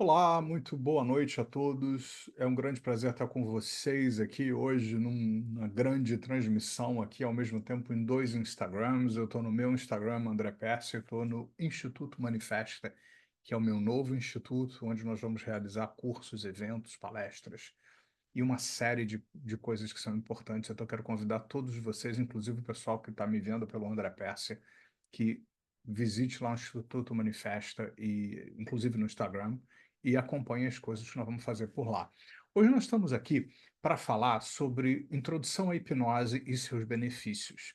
Olá, muito boa noite a todos. É um grande prazer estar com vocês aqui hoje numa grande transmissão aqui ao mesmo tempo em dois Instagrams. Eu estou no meu Instagram, André Persson, e estou no Instituto Manifesta, que é o meu novo instituto, onde nós vamos realizar cursos, eventos, palestras e uma série de coisas que são importantes. Então, eu quero convidar todos vocês, inclusive o pessoal que está me vendo pelo André Persson, que visite lá o Instituto Manifesta, e inclusive no Instagram, e acompanhe as coisas que nós vamos fazer por lá. Hoje nós estamos aqui para falar sobre introdução à hipnose e seus benefícios.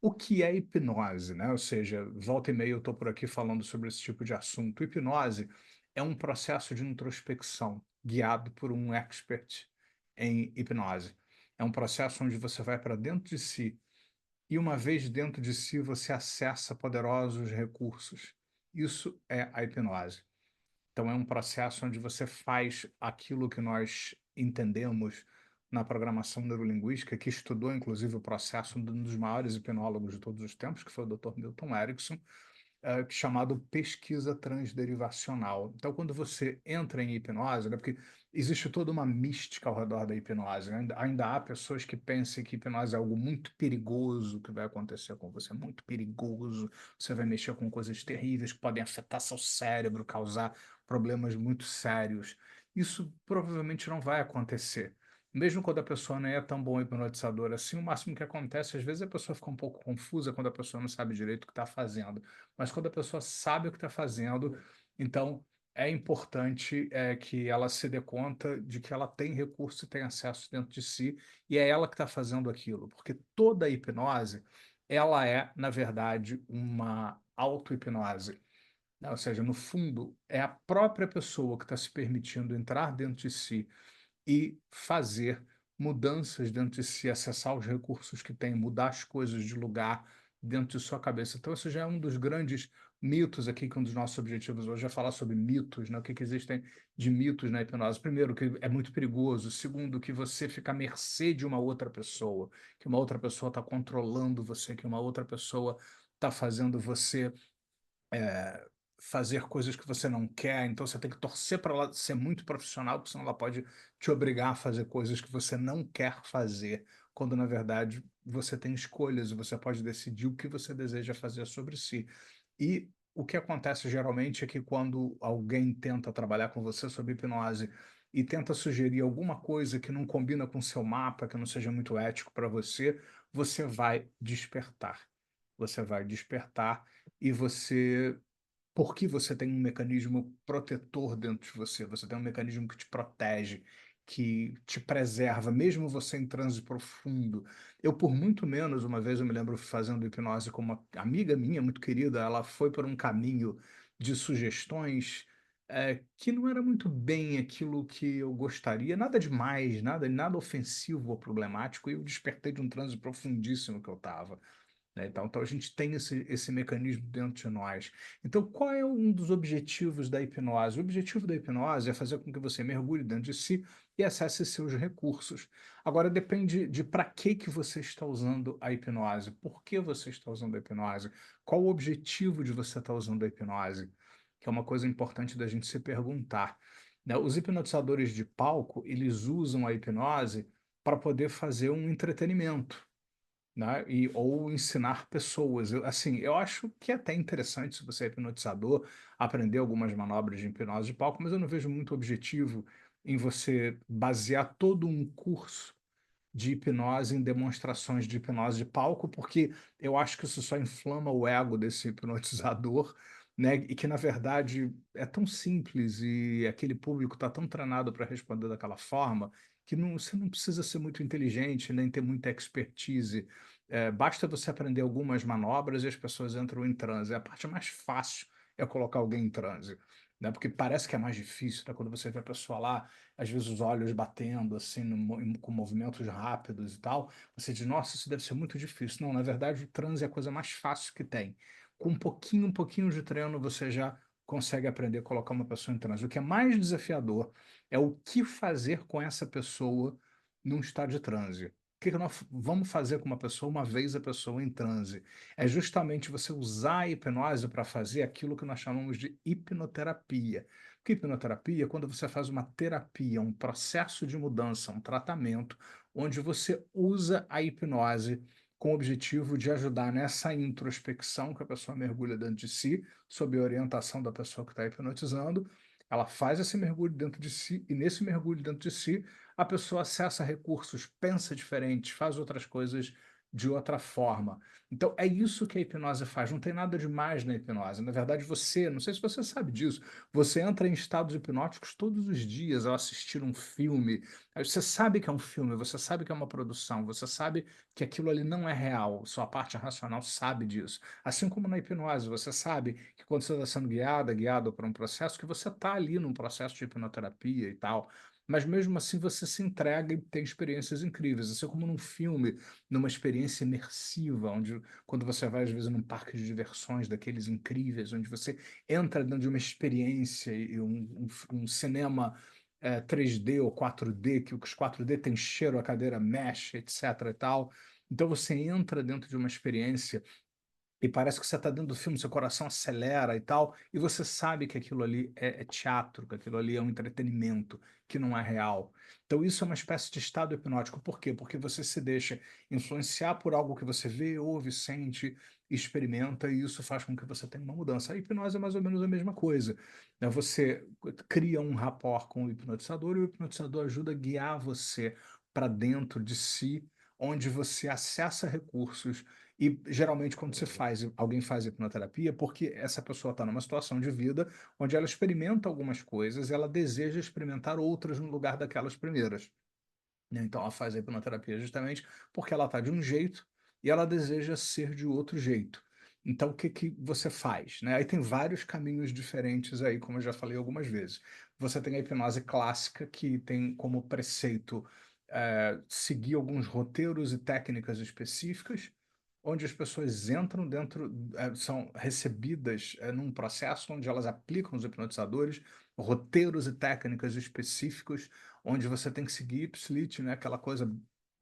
O que é hipnose, né? Ou seja, volta e meia eu estou por aqui falando sobre esse tipo de assunto. Hipnose é um processo de introspecção guiado por um expert em hipnose. É um processo onde você vai para dentro de si e, uma vez dentro de si, você acessa poderosos recursos. Isso é a hipnose. Então, é um processo onde você faz aquilo que nós entendemos na programação neurolinguística, que estudou, inclusive, o processo de um dos maiores hipnólogos de todos os tempos, que foi o Dr. Milton Erickson, chamado pesquisa transderivacional. Então, quando você entra em hipnose, né, porque existe toda uma mística ao redor da hipnose, né? Ainda há pessoas que pensam que hipnose é algo muito perigoso que vai acontecer com você, muito perigoso, você vai mexer com coisas terríveis que podem afetar seu cérebro, causar problemas muito sérios. Isso provavelmente não vai acontecer. Mesmo quando a pessoa não é tão bom hipnotizador assim, o máximo que acontece, às vezes a pessoa fica um pouco confusa quando a pessoa não sabe direito o que está fazendo. Mas quando a pessoa sabe o que está fazendo, então é importante que ela se dê conta de que ela tem recurso e tem acesso dentro de si, e é ela que está fazendo aquilo, porque toda a hipnose, ela é, na verdade, uma auto-hipnose, né? Ou seja, no fundo, é a própria pessoa que está se permitindo entrar dentro de si e fazer mudanças dentro de si, acessar os recursos que tem, mudar as coisas de lugar dentro de sua cabeça. Então, esse já é um dos grandes mitos aqui, que um dos nossos objetivos hoje é falar sobre mitos, né? O que existem de mitos na hipnose. Primeiro, que é muito perigoso. Segundo, que você fica à mercê de uma outra pessoa, que uma outra pessoa está controlando você, que uma outra pessoa está fazendo você fazer coisas que você não quer, então você tem que torcer para ela ser muito profissional, porque senão ela pode te obrigar a fazer coisas que você não quer fazer, quando na verdade você tem escolhas e você pode decidir o que você deseja fazer sobre si. E o que acontece geralmente é que, quando alguém tenta trabalhar com você sobre hipnose e tenta sugerir alguma coisa que não combina com seu mapa, que não seja muito ético para você, você vai despertar. Você vai despertar e você, porque você tem um mecanismo protetor dentro de você, você tem um mecanismo que te protege, que te preserva, mesmo você em transe profundo. Eu, por muito menos, uma vez eu me lembro fazendo hipnose com uma amiga minha muito querida, ela foi por um caminho de sugestões que não era muito bem aquilo que eu gostaria, nada demais, nada ofensivo ou problemático, e eu despertei de um transe profundíssimo que eu estava, né? Então a gente tem esse mecanismo dentro de nós. Então, qual é um dos objetivos da hipnose? O objetivo da hipnose é fazer com que você mergulhe dentro de si e acesse seus recursos. Agora, depende de para que você está usando a hipnose, por que você está usando a hipnose, qual o objetivo de você estar usando a hipnose, que é uma coisa importante da gente se perguntar, né? Os hipnotizadores de palco, eles usam a hipnose para poder fazer um entretenimento, né? Ou ensinar pessoas. Assim, eu acho que é até interessante, se você é hipnotizador, aprender algumas manobras de hipnose de palco, mas eu não vejo muito objetivo em você basear todo um curso de hipnose em demonstrações de hipnose de palco, porque eu acho que isso só inflama o ego desse hipnotizador, né? E que, na verdade, é tão simples e aquele público está tão treinado para responder daquela forma, que você não precisa ser muito inteligente, nem ter muita expertise. Basta você aprender algumas manobras e as pessoas entram em transe. A parte mais fácil é colocar alguém em transe, né? Porque parece que é mais difícil, né? Quando você vê a pessoa lá, às vezes os olhos batendo assim, com movimentos rápidos e tal, você diz, nossa, isso deve ser muito difícil. Não, na verdade, o transe é a coisa mais fácil que tem. Com um pouquinho de treino, você já consegue aprender a colocar uma pessoa em transe. O que é mais desafiador é o que fazer com essa pessoa num estado de transe. O que nós vamos fazer com uma pessoa uma vez a pessoa em transe? É justamente você usar a hipnose para fazer aquilo que nós chamamos de hipnoterapia. Porque hipnoterapia é quando você faz uma terapia, um processo de mudança, um tratamento, onde você usa a hipnose com o objetivo de ajudar nessa introspecção que a pessoa mergulha dentro de si, sob a orientação da pessoa que está hipnotizando. Ela faz esse mergulho dentro de si, e nesse mergulho dentro de si, a pessoa acessa recursos, pensa diferente, faz outras coisas de outra forma. Então, é isso que a hipnose faz. Não tem nada de mais na hipnose. Na verdade, você, não sei se você sabe disso, você entra em estados hipnóticos todos os dias ao assistir um filme. Aí você sabe que é um filme, você sabe que é uma produção, você sabe que aquilo ali não é real. Sua parte racional sabe disso. Assim como na hipnose, você sabe que quando você está sendo guiado por um processo, que você está ali num processo de hipnoterapia e tal. Mas mesmo assim você se entrega e tem experiências incríveis. Assim como num filme, numa experiência imersiva, onde quando você vai, às vezes, num parque de diversões daqueles incríveis, onde você entra dentro de uma experiência e um cinema 3D ou 4D, que os 4D tem cheiro, a cadeira mexe, etc. e tal. Então você entra dentro de uma experiência e parece que você está dentro do filme, seu coração acelera e tal, e você sabe que aquilo ali é teatro, que aquilo ali é um entretenimento, que não é real. Então isso é uma espécie de estado hipnótico. Por quê? Porque você se deixa influenciar por algo que você vê, ouve, sente, experimenta, e isso faz com que você tenha uma mudança. A hipnose é mais ou menos a mesma coisa, né? Você cria um rapport com o hipnotizador, e o hipnotizador ajuda a guiar você para dentro de si, onde você acessa recursos e geralmente quando alguém faz hipnoterapia, porque essa pessoa está numa situação de vida onde ela experimenta algumas coisas e ela deseja experimentar outras no lugar daquelas primeiras, né? Então ela faz a hipnoterapia justamente porque ela está de um jeito e ela deseja ser de outro jeito. Então o que que você faz, né? Aí tem vários caminhos diferentes aí, como eu já falei algumas vezes. Você tem a hipnose clássica, que tem como preceito seguir alguns roteiros e técnicas específicas, onde as pessoas entram dentro, são recebidas num processo onde elas aplicam os hipnotizadores, roteiros e técnicas específicos, onde você tem que seguir ipsilit, né? Aquela coisa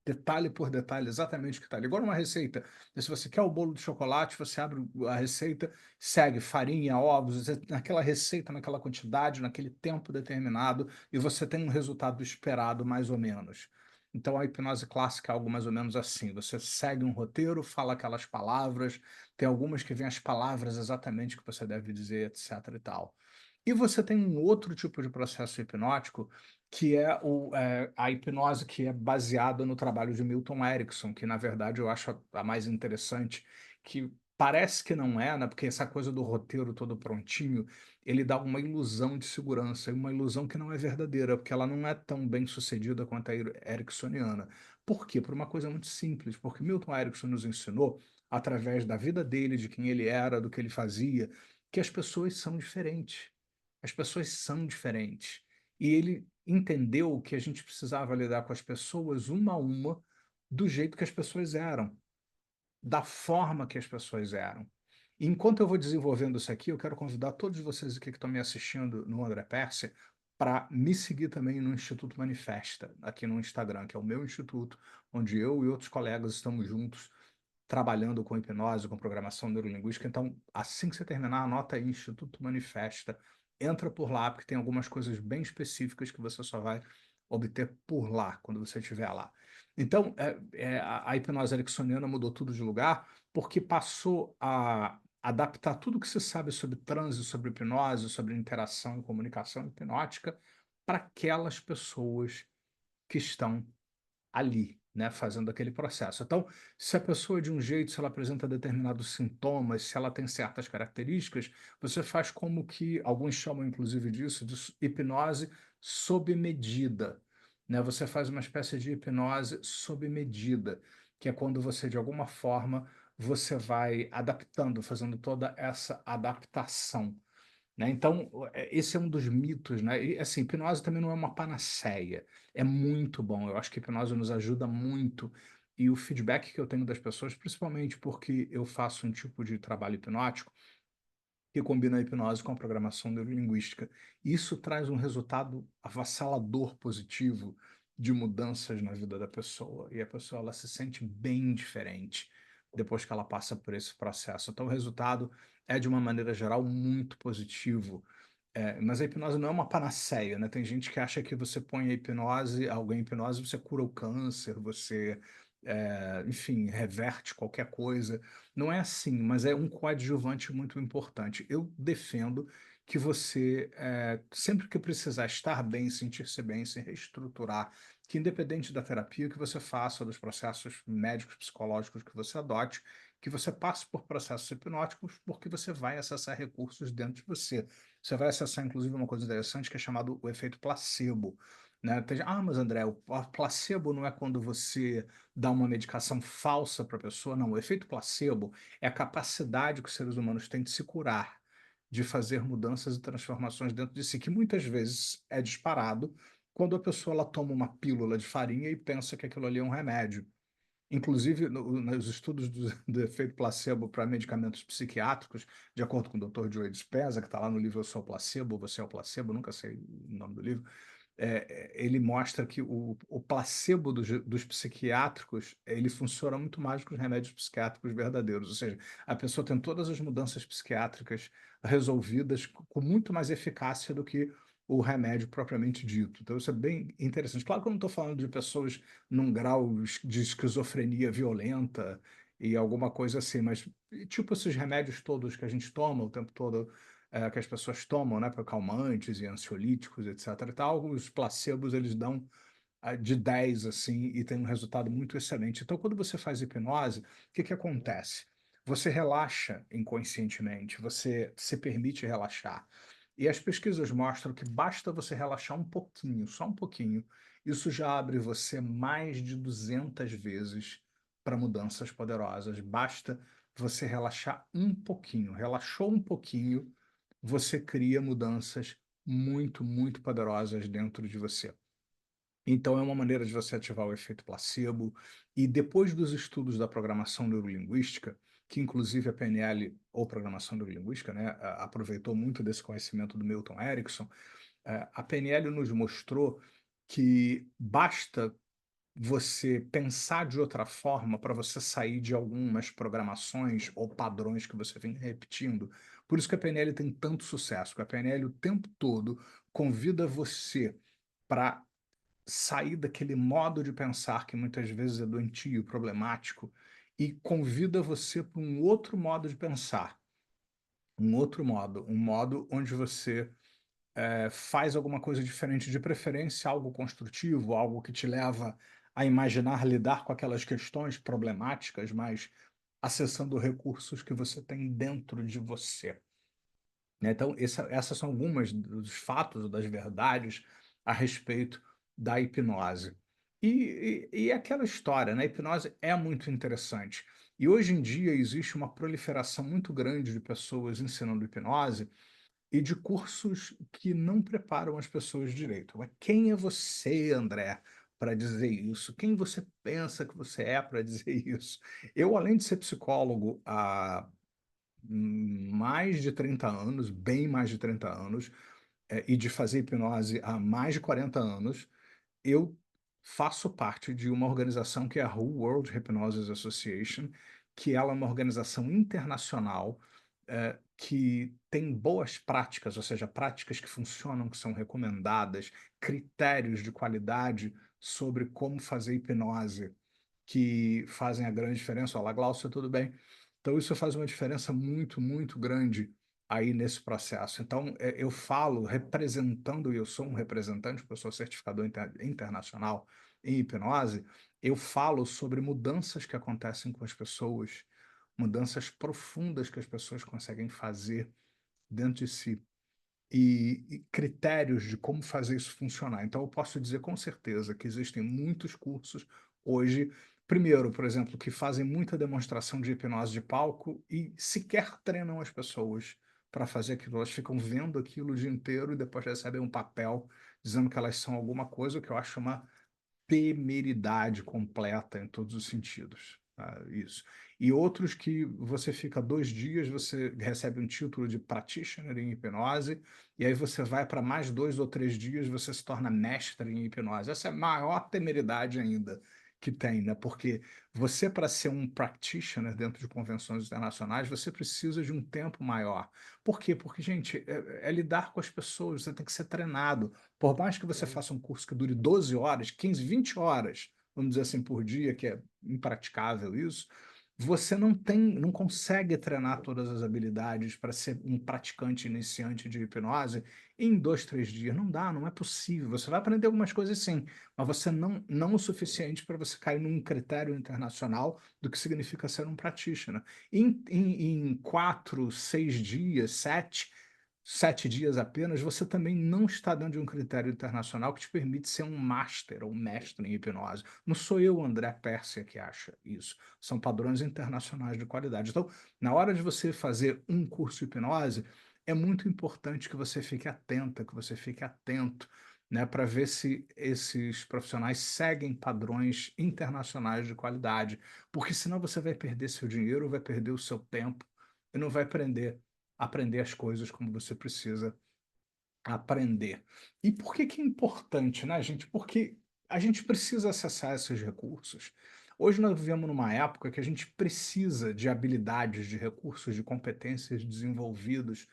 detalhe por detalhe, exatamente o que está ali. Igual uma receita. Se você quer o bolo de chocolate, você abre a receita, segue farinha, ovos, naquela receita, naquela quantidade, naquele tempo determinado, e você tem um resultado esperado mais ou menos. Então a hipnose clássica é algo mais ou menos assim. Você segue um roteiro, fala aquelas palavras, tem algumas que vêm as palavras exatamente que você deve dizer, etc e tal. E você tem um outro tipo de processo hipnótico, que é a hipnose que é baseada no trabalho de Milton Erickson, que na verdade eu acho a mais interessante, que parece que não é, né? Porque essa coisa do roteiro todo prontinho, ele dá uma ilusão de segurança, e uma ilusão que não é verdadeira, porque ela não é tão bem sucedida quanto a ericksoniana. Por quê? Por uma coisa muito simples, porque Milton Erickson nos ensinou, através da vida dele, de quem ele era, do que ele fazia, que as pessoas são diferentes. As pessoas são diferentes. E ele entendeu que a gente precisava lidar com as pessoas uma a uma, do jeito que as pessoas eram, da forma que as pessoas eram. E enquanto eu vou desenvolvendo isso aqui, eu quero convidar todos vocês aqui que estão me assistindo no André Persson para me seguir também no Instituto Manifesta, aqui no Instagram, que é o meu instituto, onde eu e outros colegas estamos juntos trabalhando com hipnose, com programação neurolinguística. Então, assim que você terminar, anota aí Instituto Manifesta, entra por lá, porque tem algumas coisas bem específicas que você só vai obter por lá, quando você estiver lá. Então, a hipnose ericksoniana mudou tudo de lugar, porque passou a adaptar tudo que se sabe sobre transe, sobre hipnose, sobre interação e comunicação hipnótica para aquelas pessoas que estão ali, né, fazendo aquele processo. Então, se a pessoa é de um jeito, se ela apresenta determinados sintomas, se ela tem certas características, você faz como que alguns chamam inclusive disso de hipnose sob medida, né? Você faz uma espécie de hipnose sob medida, que é quando você de alguma forma você vai adaptando, fazendo toda essa adaptação, né? Então, esse é um dos mitos, né? E, assim, hipnose também não é uma panaceia. É muito bom. Eu acho que hipnose nos ajuda muito. E o feedback que eu tenho das pessoas, principalmente porque eu faço um tipo de trabalho hipnótico que combina a hipnose com a programação neurolinguística. Isso traz um resultado avassalador positivo de mudanças na vida da pessoa. E a pessoa ela se sente bem diferente depois que ela passa por esse processo. Então, o resultado é, de uma maneira geral, muito positivo. Mas a hipnose não é uma panaceia, né? Tem gente que acha que você põe a hipnose, alguém em hipnose, você cura o câncer, você, enfim, reverte qualquer coisa. Não é assim, mas é um coadjuvante muito importante. Eu defendo que você, sempre que precisar estar bem, sentir-se bem, se reestruturar, que independente da terapia que você faça, dos processos médicos, psicológicos que você adote, que você passe por processos hipnóticos, porque você vai acessar recursos dentro de você. Você vai acessar, inclusive, uma coisa interessante que é chamado o efeito placebo. Né? Mas André, o placebo não é quando você dá uma medicação falsa para a pessoa, não. O efeito placebo é a capacidade que os seres humanos têm de se curar, de fazer mudanças e transformações dentro de si, que muitas vezes é disparado quando a pessoa ela toma uma pílula de farinha e pensa que aquilo ali é um remédio. Inclusive, nos estudos do efeito placebo para medicamentos psiquiátricos, de acordo com o Dr. Joe Dispenza, que está lá no livro Eu Sou o Placebo, Você é o Placebo, nunca sei o nome do livro, ele mostra que o placebo dos psiquiátricos ele funciona muito mais que os remédios psiquiátricos verdadeiros. Ou seja, a pessoa tem todas as mudanças psiquiátricas resolvidas com muito mais eficácia do que o remédio propriamente dito. Então, isso é bem interessante. Claro que eu não estou falando de pessoas num grau de esquizofrenia violenta e alguma coisa assim, mas tipo esses remédios todos que a gente toma o tempo todo, que as pessoas tomam, né, para calmantes e ansiolíticos, etc. e tal, os placebos eles dão de 10 assim e tem um resultado muito excelente. Então, quando você faz hipnose, o que que acontece? Você relaxa inconscientemente, você se permite relaxar. E as pesquisas mostram que basta você relaxar um pouquinho, só um pouquinho, isso já abre você mais de 200 vezes para mudanças poderosas. Basta você relaxar um pouquinho. Relaxou um pouquinho, você cria mudanças muito, muito poderosas dentro de você. Então, é uma maneira de você ativar o efeito placebo. E depois dos estudos da programação neurolinguística, que inclusive a PNL, ou programação neurolinguística, né, aproveitou muito desse conhecimento do Milton Erickson, a PNL nos mostrou que basta você pensar de outra forma para você sair de algumas programações ou padrões que você vem repetindo. Por isso que a PNL tem tanto sucesso, porque a PNL o tempo todo convida você para sair daquele modo de pensar que muitas vezes é doentio, problemático, e convida você para um outro modo de pensar, um modo onde você faz alguma coisa diferente, de preferência algo construtivo, algo que te leva a imaginar lidar com aquelas questões problemáticas, mas acessando recursos que você tem dentro de você. Né? Então, essas são algumas dos fatos, das verdades a respeito da hipnose. E aquela história, né? A hipnose é muito interessante. E hoje em dia existe uma proliferação muito grande de pessoas ensinando hipnose e de cursos que não preparam as pessoas direito. Mas quem é você, André, para dizer isso? Quem você pensa que você é para dizer isso? Eu, além de ser psicólogo há mais de 30 anos, bem mais de 30 anos, e de fazer hipnose há mais de 40 anos, eu faço parte de uma organização que é a Whole World Hypnosis Association, que ela é uma organização internacional, que tem boas práticas, ou seja, práticas que funcionam, que são recomendadas, critérios de qualidade sobre como fazer hipnose, que fazem a grande diferença. Olá, Glaucia, tudo bem? Então, isso faz uma diferença muito, muito grande aí nesse processo. Então, eu falo representando, e eu sou um representante, porque eu sou certificador internacional em hipnose, eu falo sobre mudanças que acontecem com as pessoas, mudanças profundas que as pessoas conseguem fazer dentro de si e critérios de como fazer isso funcionar. Então, eu posso dizer com certeza que existem muitos cursos hoje, primeiro, por exemplo, que fazem muita demonstração de hipnose de palco e sequer treinam as pessoas para fazer aquilo. Elas ficam vendo aquilo o dia inteiro e depois recebem um papel dizendo que elas são alguma coisa, o que eu acho uma temeridade completa em todos os sentidos. Tá? Isso. E outros que você fica 2 dias, você recebe um título de practitioner em hipnose, e aí você vai para mais 2 ou 3 dias, você se torna mestre em hipnose. Essa é a maior temeridade ainda que tem, né? Porque você, para ser um practitioner dentro de convenções internacionais, você precisa de um tempo maior. Por quê? Porque, gente, é lidar com as pessoas, você tem que ser treinado. Por mais que você Sim, faça um curso que dure 12 horas, 15, 20 horas, vamos dizer assim, por dia, que é impraticável isso, você não consegue treinar todas as habilidades para ser um praticante iniciante de hipnose em 2, 3 dias. Não dá, não é possível. Você vai aprender algumas coisas sim, mas você não o suficiente para você cair num critério internacional do que significa ser um practitioner. Em 4, 6 dias, 7 dias apenas, você também não está dentro de um critério internacional que te permite ser um master ou mestre em hipnose. Não sou eu, André Pérsia, que acha isso. São padrões internacionais de qualidade. Então, na hora de você fazer um curso de hipnose, é muito importante que você fique atenta, que você fique atento, né, para ver se esses profissionais seguem padrões internacionais de qualidade, porque senão você vai perder seu dinheiro, vai perder o seu tempo e não vai aprender as coisas como você precisa aprender. E por que que é importante, né, gente? Porque a gente precisa acessar esses recursos. Hoje nós vivemos numa época que a gente precisa de habilidades, de recursos, de competências desenvolvidos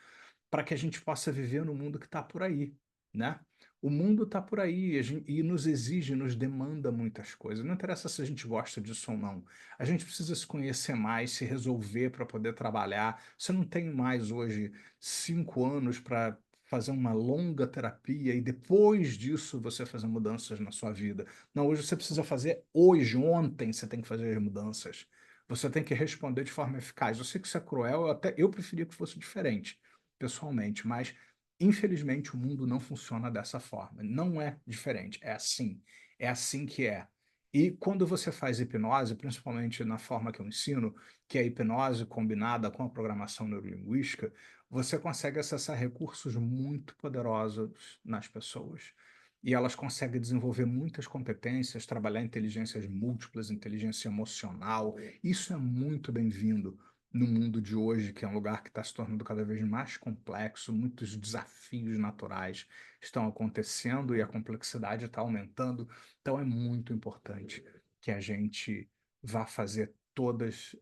para que a gente possa viver no mundo que está por aí, né? O mundo está por aí e nos exige, nos demanda muitas coisas. Não interessa se a gente gosta disso ou não. A gente precisa se conhecer mais, se resolver para poder trabalhar. Você não tem mais hoje 5 anos para fazer uma longa terapia e depois disso você fazer mudanças na sua vida. Não, hoje você precisa fazer hoje, ontem você tem que fazer as mudanças. Você tem que responder de forma eficaz. Eu sei que isso é cruel, eu preferia que fosse diferente pessoalmente, mas infelizmente o mundo não funciona dessa forma. Não é diferente, é assim. É assim que é. E quando você faz hipnose, principalmente na forma que eu ensino, que é a hipnose combinada com a programação neurolinguística, você consegue acessar recursos muito poderosos nas pessoas. E elas conseguem desenvolver muitas competências, trabalhar inteligências múltiplas, inteligência emocional. Isso é muito bem-vindo no mundo de hoje, que é um lugar que está se tornando cada vez mais complexo, muitos desafios naturais estão acontecendo e a complexidade está aumentando. Então é muito importante que a gente vá fazer todos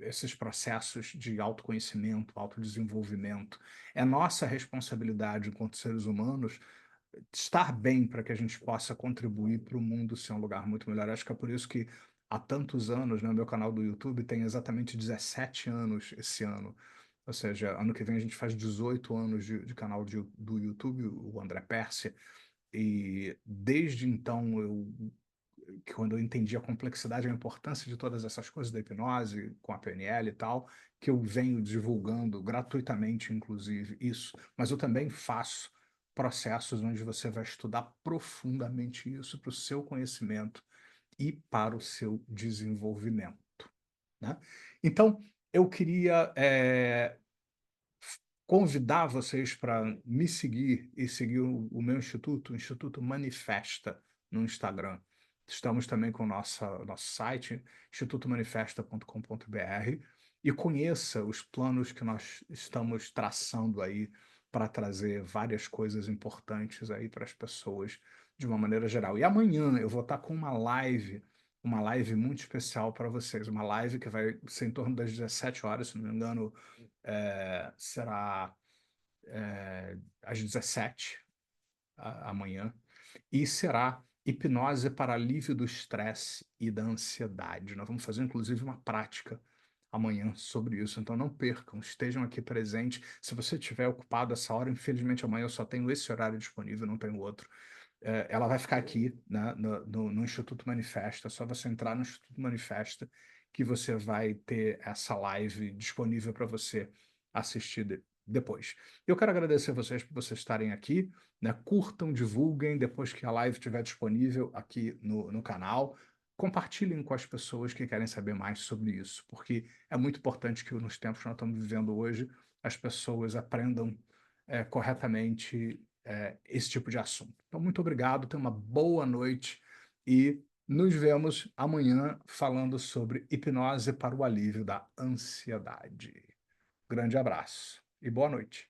esses processos de autoconhecimento, autodesenvolvimento. É nossa responsabilidade enquanto seres humanos estar bem para que a gente possa contribuir para o mundo ser um lugar muito melhor. Acho que é por isso que há tantos anos, né, o meu canal do YouTube tem exatamente 17 anos esse ano. Ou seja, ano que vem a gente faz 18 anos de canal do YouTube, o André Pérsia, e desde então quando eu entendi a complexidade e a importância de todas essas coisas da hipnose, com a PNL e tal, que eu venho divulgando gratuitamente, inclusive, isso. Mas eu também faço processos onde você vai estudar profundamente isso para o seu conhecimento e para o seu desenvolvimento, né? Então, eu queria convidar vocês para me seguir e seguir o meu instituto, o Instituto Manifesta, no Instagram. Estamos também com o nosso site, institutomanifesta.com.br, e conheça os planos que nós estamos traçando aí para trazer várias coisas importantes aí para as pessoas de uma maneira geral. E amanhã eu vou estar com uma live muito especial para vocês, uma live que vai ser em torno das 17 horas, se não me engano, será às 17 amanhã, e será hipnose para alívio do estresse e da ansiedade. Nós vamos fazer, inclusive, uma prática amanhã sobre isso, então não percam, estejam aqui presentes. Se você estiver ocupado essa hora, infelizmente amanhã eu só tenho esse horário disponível, não tenho outro. Ela vai ficar aqui, né, no Instituto Manifesta, é só você entrar no Instituto Manifesta que você vai ter essa live disponível para você assistir depois. Eu quero agradecer a vocês por vocês estarem aqui, né? Curtam, divulguem depois que a live estiver disponível aqui no canal. Compartilhem com as pessoas que querem saber mais sobre isso, porque é muito importante que nos tempos que nós estamos vivendo hoje, as pessoas aprendam corretamente esse tipo de assunto. Então, muito obrigado, tenha uma boa noite e nos vemos amanhã falando sobre hipnose para o alívio da ansiedade. Grande abraço e boa noite.